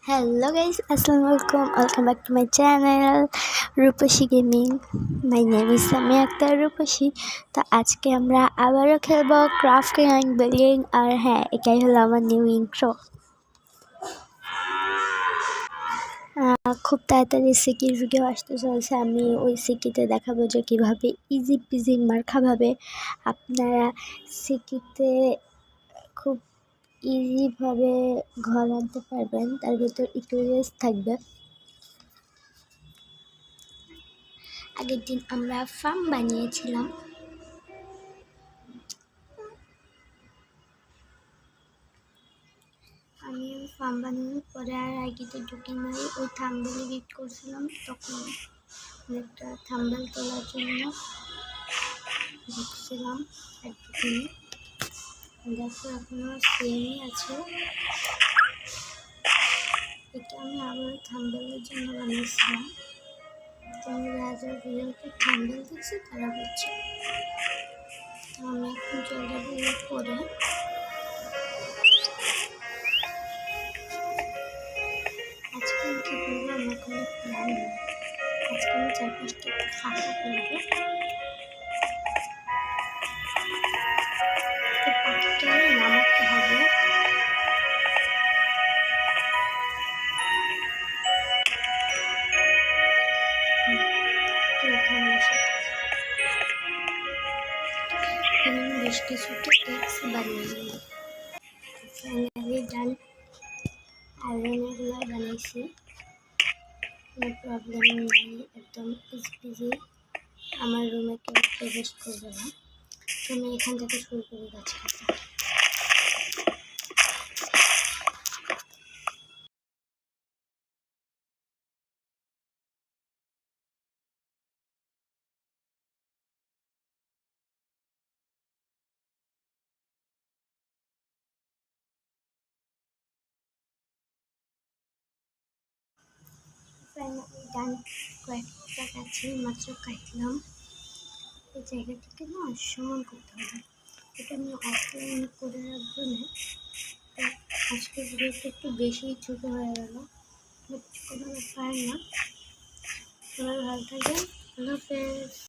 Hello guys, Assalamualaikum. Welcome back to my channel Rupshi gaming. My name is Samia Akter Rupshi. তো আজকে আমরা আবারও খেলবো ক্রাফটিং অ্যান্ড বিল্ডিং। আর হ্যাঁ, এটাই হলো আমার নিউ ইন্ট্রো। খুব তাড়াতাড়ি সিকির ভিডিও আসতে চলছে। আমি ওই সিকিতে দেখাবো যে কীভাবে ইজি পিজি মার্খাভাবে আপনারা সিকিতে খুব ইজিভাবে ঘর আনতে পারবেন। তার ভিতর একটু রেস্ট থাকবে। আগের দিন আমরা ফার্ম বানিয়েছিলাম। আমি ফার্ম বানানোর পরে আর আইডিতে ঢুকে নাই, ওই থাম্বেল এডিট করছিলাম, তখন একটা থাম্বেল তোলার জন্য ঢুকছিলাম একটুখানি। দেখো এখনও সেমই আছে। এটা আমি আবার থাম্বেলের জন্য বানিয়েছিলাম। তোমরা যারা ভিডিওতে থাম্বেল দেখছি তারা বুঝছে। তো আমি এখন চলে যাবো উপরে। আজকে আমি কী করবো আমার কোনো প্ল্যান নেই। আজকে আমি চারপাশটা একটু ফাঁকা করবো। পাখিটা নামাতে হবে। বেশ কিছুটা টেক্স বানিয়ে নিই। ফাইনালি ডান। আয়রনগুলো বানাইছি, কোনো প্রবলেম নেই, একদম ইজি। আমার রুমে কেউ প্রবেশ করবে না। তো আমি এখান থেকে শুরু করি গাছ কাটা। ফাইনালি ডান। কয়েকটা গাছে মাত্র কাটলাম। এই জায়গাটিকে না সমান করতে হবে। এটা আমি অফলাইন করে রাখবো না। আজকে ভিডিওটা একটু বেশি ছোটো হয়ে গেল, কোনো ব্যাপার না। সবাই ভালো থাকবেন। আল্লাহ হাফেজ।